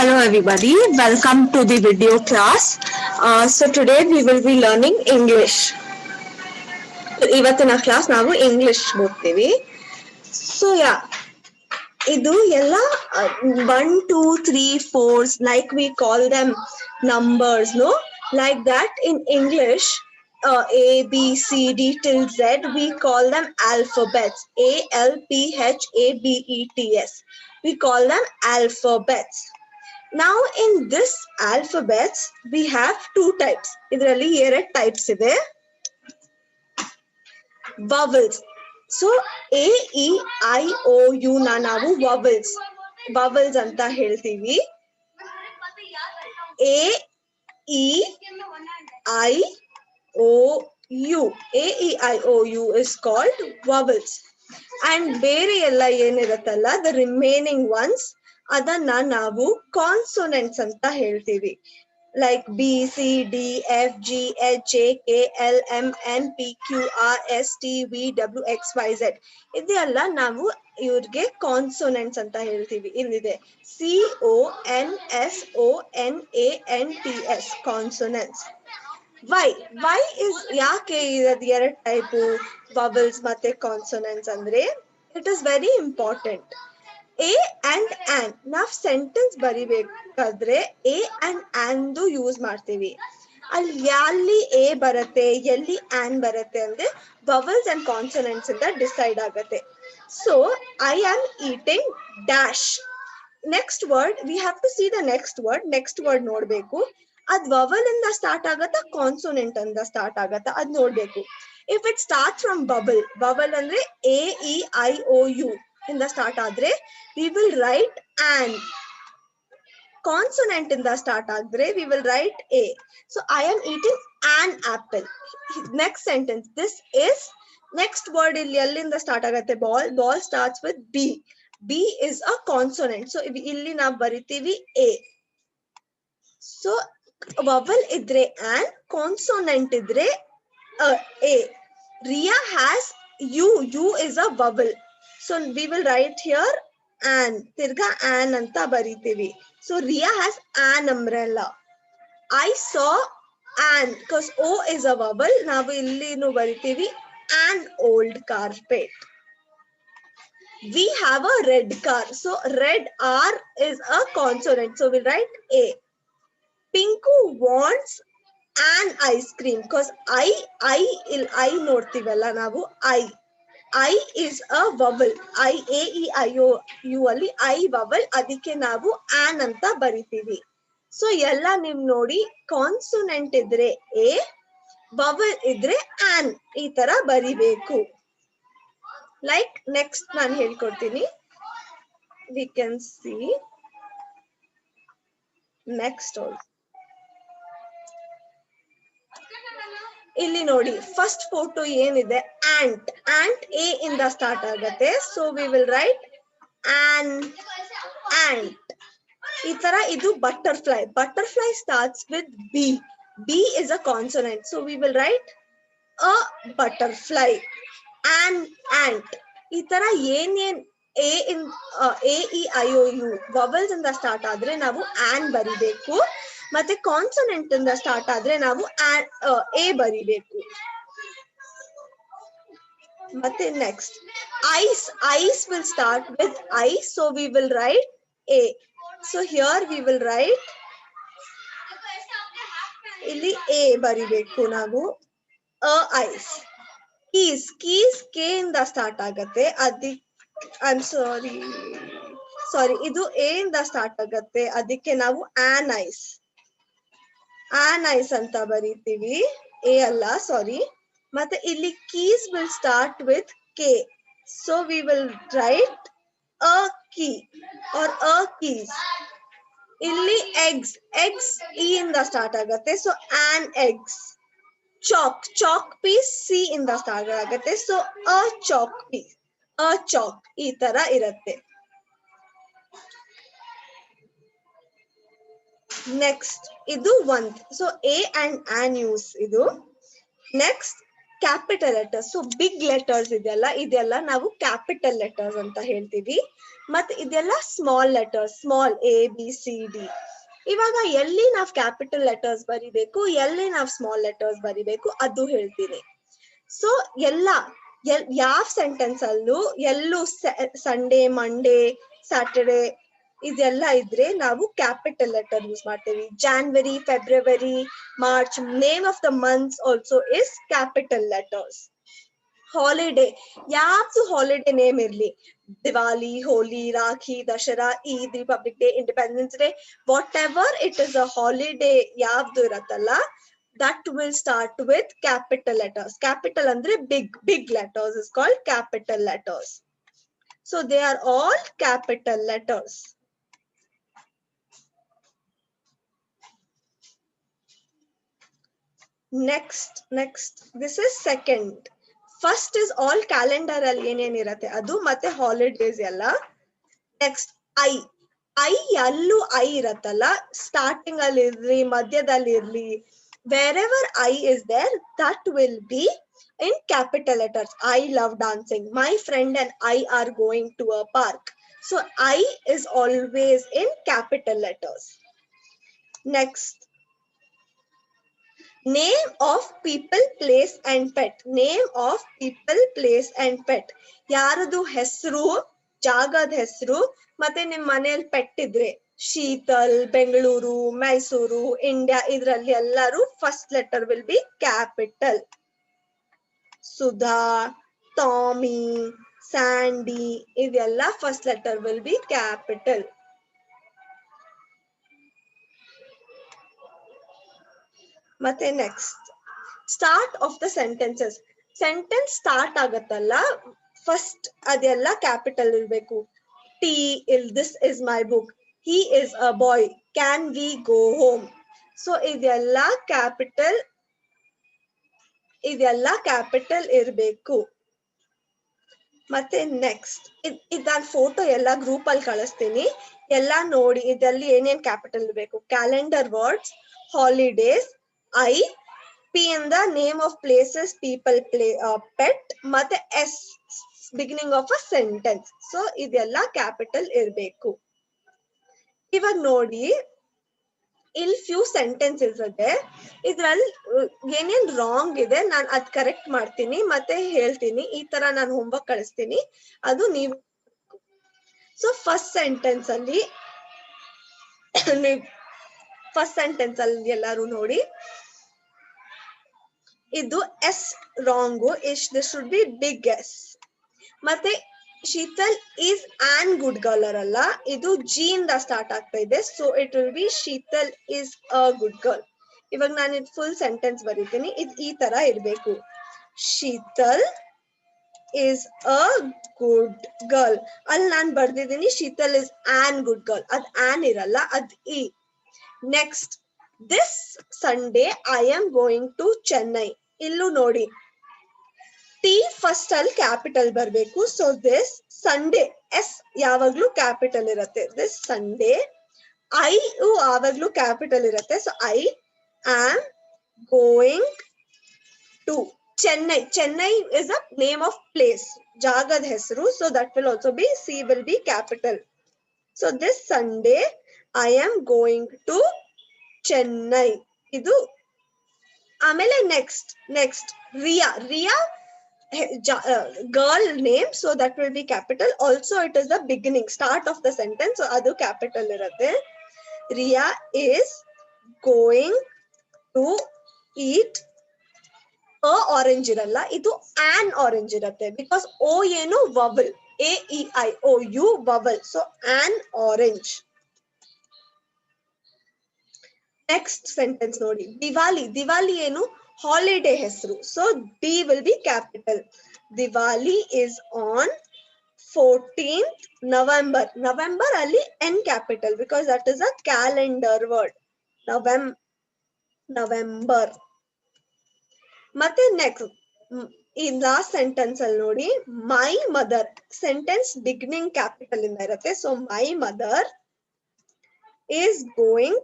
Hello everybody, welcome to the video class. So today we will be learning English. ಇವತ್ತಿನ class ನಾವು English ಓದ್ತೀವಿ. So ಇದು ಎಲ್ಲ 1, 2, 3, 4s like we call them numbers, no? Like that in English, A, B, C, D till Z, we call them alphabets. ALPHABETS. We call them alphabets. Now in this alphabets we have two types. Idralli ಎರಡು types ಇದೆ. Vowels. So A, E, I, O, U na ನಾವು vowels ಅಂತ ಹೇಳ್ತೀವಿ. A, E, I, O, U. A, E, I, O, U is called vowels. And ಬೇರೆ ಎಲ್ಲ ಏನಿರುತ್ತಲ್ಲ, the remaining ones, ಅದನ್ನ ನಾವು consonants ಅಂತ ಹೇಳ್ತೀವಿ. Like B, C, D, F, G, H, A, K, L, M, N, P, Q, R, S, T, V, W, X, Y, Z. ಇದೆಲ್ಲ ನಾವು ಇವ್ರಿಗೆ consonants ಅಂತ ಹೇಳ್ತೀವಿ. ಇಲ್ಲಿದೆ CONSONANTS, ಕಾನ್ಸೋನೆಂಟ್ಸ್. ವೈ ಇಸ್ ಯಾಕೆ ಇರೋದು ಎರಡು ಟೈಪು ವವಲ್ಸ್ ಮತ್ತೆ ಕಾನ್ಸೋನೆಂಟ್ಸ್ ಅಂದ್ರೆ, it is very important. A and an ನಾವ್ ಸೆಂಟೆನ್ಸ್ ಬರಿಬೇಕಾದ್ರೆ A and an ಯೂಸ್ ಮಾಡ್ತೀವಿ. ಅಲ್ಲಿ A ಬರುತ್ತೆ, ಎಲ್ಲಿ ಆನ್ ಬರುತ್ತೆ ಅಂದ್ರೆ ವವಲ್ಸ್ ಅಂಡ್ ಕಾನ್ಸೋನೆಂಟ್ಸ್ ಅಂತ ಡಿಸೈಡ್ ಆಗತ್ತೆ. So I am eating dash. Next word we have to see the next word ನೋಡ್ಬೇಕು. ಅದ್ ವವಲ್ ಇಂದ ಸ್ಟಾರ್ಟ್ ಆಗತ್ತಾ ಕಾನ್ಸೋನೆಂಟ್ ಇಂದ ಸ್ಟಾರ್ಟ್ ಆಗತ್ತಾ ಅದ್ ನೋಡ್ಬೇಕು. If it start from bubble ಅಂದ್ರೆ AEIOU ಇಂದ ಸ್ಟಾರ್ಟ್ ಆದ್ರೆ we will write an. Consonant ಇಂದ ಸ್ಟಾರ್ಟ್ ಆದ್ರೆ we will write A. So I am eating an apple. Next sentence, this is next word ಇಲ್ಲಿ ಎಲ್ಲಿಂದ ಸ್ಟಾರ್ಟ್ ಆಗತ್ತೆ, ball starts with B. B is a consonant. So ಇಲ್ಲಿ ನಾವು ಬರಿತೀವಿ A. So vowel ಇದ್ರೆ an, consonant ಇದ್ರೆ A. Ria has U is a vowel. So we will write here an. Tirga an anta bariತೀವಿ. So Ria has an umbrella. I saw an, because O is a vowel. ನಾವು ಇಲ್ಲಿನೂ ಬರಿತೀವಿ an old carpet. We have a red car. So red R is a consonant. So we'll write A. Pinku wants an ice cream, because I ನೋಡ್ತೀವಲ್ಲ ನಾವು I is a vowel. AEIOU ಅಲ್ಲಿ I vowel, ಅದಕ್ಕೆ ನಾವು an ಅಂತ ಬರಿತೀವಿ. So ಎಲ್ಲ ನಿಮ್ ನೋಡಿ, consonant ಇದ್ರೆ A, vowel ಇದ್ರೆ an, ಈ ತರ ಬರಿಬೇಕು. ಲೈಕ್ ನೆಕ್ಸ್ಟ್ ನಾನು ಹೇಳ್ಕೊಡ್ತೀನಿ. We can see next also. ಇಲ್ಲಿ ನೋಡಿ, ಫಸ್ಟ್ ಫೋಟೋ ಏನಿದೆ ant A ಇಂದ ಸ್ಟಾರ್ಟ್ ಆಗತ್ತೆ. So we will write ant. ಈ ತರ ಇದು butterfly starts with B is a consonant. So we will write a butterfly. Ant. ಈ ತರ ಏನೇನ್ AEIOU vowels ಇಂದ ಸ್ಟಾರ್ಟ್ ಆದ್ರೆ ನಾವು ಆನ್ ಬರಿಬೇಕು, ಮತ್ತೆ ಕಾನ್ಸೋನೆಂಟ್ ಇಂದ ಸ್ಟಾರ್ಟ್ ಆದ್ರೆ ನಾವು A ಬರಿಬೇಕು. ಮತ್ತೆ next ice will start with I, so we will write A. So here we will write, ಇಲ್ಲಿ A ಬರಿಬೇಕು ನಾವು, ಐಸ್. ಕೀಸ್ K ಇಂದ ಸ್ಟಾರ್ಟ್ ಆಗತ್ತೆ, ಸಾರಿ ಇದು A ಇಂದ ಸ್ಟಾರ್ಟ್ ಆಗತ್ತೆ, ಅದಕ್ಕೆ ನಾವು ಆನ್ ಐಸ್ ಅಂತ ಬರೀತೀವಿ, A ಅಲ್ಲ, ಸಾರಿ. ಮತ್ತೆ ಇಲ್ಲಿ keys will start with K, so we will write a key or a keys. ಇಲ್ಲಿ eggs E ಇಂದ ಸ್ಟಾರ್ಟ್ ಆಗತ್ತೆ, so an eggs. chalk piece C ಇಂದ ಸ್ಟಾರ್ಟ್ ಆಗತ್ತೆ, so a chalk piece, a chalk. ಈ ತರ ಇರತ್ತೆ. ನೆಕ್ಸ್ಟ್ ಇದು ಒಂದು. So A and an use ಇದು. Next capital letters. So big letters ಇದೆಲ್ಲ ನಾವು ಕ್ಯಾಪಿಟಲ್ ಲೆಟರ್ಸ್ ಅಂತ ಹೇಳ್ತೀವಿ. ಮತ್ತೆ ಇದೆಲ್ಲ small letters, small A B C D. ಇವಾಗ ಎಲ್ಲಿ ನಾವು ಕ್ಯಾಪಿಟಲ್ ಲೆಟರ್ಸ್ ಬರಿಬೇಕು, ಎಲ್ಲಿ ನಾವು ಸ್ಮಾಲ್ ಲೆಟರ್ಸ್ ಬರಿಬೇಕು ಅದು ಹೇಳ್ತೀನಿ. ಸೊ ಯಾವ ಸೆಂಟೆನ್ಸ್ ಅಲ್ಲೂ ಎಲ್ಲೂ ಸಂಡೇ, ಮಂಡೇ, ಸ್ಯಾಟರ್ಡೇ ಇದೆಲ್ಲ ಇದ್ರೆ ನಾವು ಕ್ಯಾಪಿಟಲ್ ಲೆಟರ್ ಯೂಸ್ ಮಾಡ್ತೀವಿ. January, February, March, name of the months also is capital letters. Holiday, ಯಾವ್ದು ಹಾಲಿಡೇ ನೇಮ್ ಇರ್ಲಿ, Diwali, Holi, Rakhi, Dasara, Eid, republic day, independence day, whatever it is a holiday ಯಾವ್ದು ಇರತ್ತಲ್ಲ, that will start with capital letters. Capital andre big letters is called capital letters. So they are all capital letters. Next, this is second. First is all calendar alli enen irutte adu matte holidays ella. Next, I yallu I iratalla, starting alli irli, madhyadalli irli, wherever I is there, that will be in capital letters. I love dancing. My friend and I are going to a park. So I is always in capital letters. Next, name of people, place and pet. Name of people, place and pet. ಯಾರದು ಹೆಸರು, ಜಾಗದ ಹೆಸರು, ಮತ್ತೆ ನಿಮ್ ಮನೆಯಲ್ಲಿ pet ಇದ್ರೆ Sheetal, Bengaluru, Mysuru, India, ಇದ್ರಲ್ಲಿ ಎಲ್ಲರೂ first letter will be capital. Sudha, Tommy, Sandy ಇದೆಲ್ಲ first letter will be capital. ಮತ್ತೆ next, start of the sentences. Sentence start ಆಗತ್ತಲ್ಲ, ಫಸ್ಟ್ ಅದೆಲ್ಲ ಕ್ಯಾಪಿಟಲ್ ಇರ್ಬೇಕು. ಟಿ ಇಲ್ this is my book, he is a boy, can we go home. So ಇದೆಲ್ಲ capital ಇರ್ಬೇಕು. ಮತ್ತೆ next, ನಾನು ಫೋಟೋ ಎಲ್ಲ ಗ್ರೂಪ್ ಅಲ್ಲಿ ಕಳಿಸ್ತೀನಿ, ಎಲ್ಲ ನೋಡಿ ಇದರಲ್ಲಿ ಏನೇನ್ ಕ್ಯಾಪಿಟಲ್ ಇರ್ಬೇಕು. Calendar words, holidays, I, P in the name of places, people, pet, ಮತ್ತೆ S beginning of a sentence. So ಇದೆಲ್ಲ ಕ್ಯಾಪಿಟಲ್ ಇರ್ಬೇಕು. ಇವಾಗ ನೋಡಿ, ಇಲ್ಲಿ ಫ್ಯೂ ಸೆಂಟೆನ್ಸಸ್ ಇದೆ, ಇದ್ರಲ್ಲಿ ಏನೇನ್ ರಾಂಗ್ ಇದೆ ನಾನು ಅದ್ ಕರೆಕ್ಟ್ ಮಾಡ್ತೀನಿ ಮತ್ತೆ ಹೇಳ್ತೀನಿ. ಈ ತರ ನಾನು ಹೋಮ್ವರ್ಕ್ ಕಳಿಸ್ತೀನಿ, ಅದು ನೀವು. ಸೊ ಫಸ್ಟ್ ಸೆಂಟೆನ್ಸ್ ಅಲ್ಲಿ ಎಲ್ಲಾರು ನೋಡಿ, ಇದು S wrong, this should be big S. ಮತ್ತೆ Sheetal is an good girl ಅಲ್ಲ, ಇದು ಜಿ ಇಂದ ಸ್ಟಾರ್ಟ್ ಆಗ್ತಾ ಇದೆ, so it will be Sheetal is a good girl. ಇವಾಗ ನಾನು ಇದು ಫುಲ್ ಸೆಂಟೆನ್ಸ್ ಬರೀತೀನಿ, ಇದು ಈ ತರ ಇರ್ಬೇಕು. Sheetal is a good girl. ಅಲ್ಲಿ ನಾನು ಬರ್ದಿದ್ದೀನಿ Sheetal is an good girl, ಅದ್ ಆನ್ ಇರಲ್ಲ, ಅದ್ ಇ. Next, this Sunday I am going to Chennai. ಇಲ್ಲೂ ನೋಡಿ, ಟಿ ಫಸ್ಟ್ ಅಲ್ಲಿ ಕ್ಯಾಪಿಟಲ್ ಬರ್ಬೇಕು. ಸೊ ದಿಸ್ ಸಂಡೇ, ಎಸ್ ಯಾವಾಗ್ಲೂ ಕ್ಯಾಪಿಟಲ್ ಇರತ್ತೆ. ದಿಸ್ ಸಂಡೇ, ಐ ಯಾವಾಗ್ಲೂ ಕ್ಯಾಪಿಟಲ್ ಇರತ್ತೆ. So I am going to Chennai. Chennai is a name of place, ಜಾಗದ ಹೆಸರು. So that will also be, C will be capital. So this Sunday I am going to Chennai, ಇದು. ಆಮೇಲೆ next Riya girl name, so that will be capital. Also it is the beginning, start of the sentence, so adu capital irutte. Riya is going to eat a orange iralla, idu an orange irutte, because o enu vowel, a e I o u vowel, so an orange. Next sentence nodi, Diwali enu holiday ಹೆಸರು, so D will be capital. Diwali is on 14th November. November ಅಲ್ಲಿ N capital, because that is a calendar word. November. ಮತ್ತೆ next, ಈ last sentence ಅಲ್ಲಿ ನೋಡಿ, my mother. Sentence beginning capital ಇಂದ ಇರುತ್ತೆ. So my mother is going,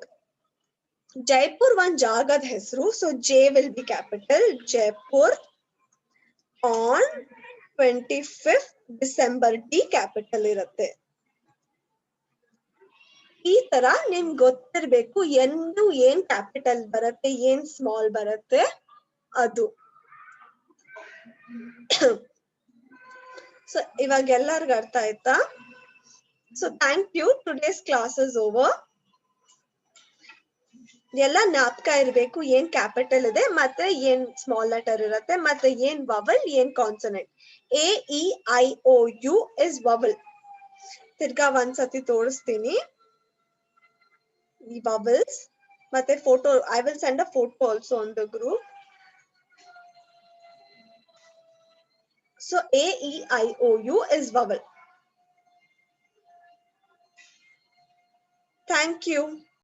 Jaipur ಒಂದ್ ಜಾಗದ ಹೆಸರು, so J will be capital, Jaipur. on 25th December D capital ಇರುತ್ತೆ. ಈ ತರ ನಿಮ್ಗೆ ಗೊತ್ತಿರ್ಬೇಕು ಎಂದು ಏನ್ ಕ್ಯಾಪಿಟಲ್ ಬರುತ್ತೆ ಏನ್ ಸ್ಮಾಲ್ ಬರುತ್ತೆ ಅದು. ಸೊ ಇವಾಗ ಎಲ್ಲರಿಗೂ ಅರ್ಥ ಆಯ್ತಾ? So thank you. Today's class is over. ಎಲ್ಲ ಜ್ಞಾಪಕ ಇರ್ಬೇಕು ಏನ್ ಕ್ಯಾಪಿಟಲ್ ಇದೆ ಮತ್ತೆ ಏನ್ ಸ್ಮಾಲ್ ಲೆಟರ್ ಇರುತ್ತೆ ಮತ್ತೆ ಏನ್ ವವಲ್ ಏನ್ consonant. A E I O U is vowel. ತಿರ್ಗಾ ಒಂದ್ಸತಿ ತೋರಿಸ್ತೀನಿ ಈ vowels ಮತ್ತೆ photo. I will send a photo also on the group. So A E I O U is vowel. Thank you.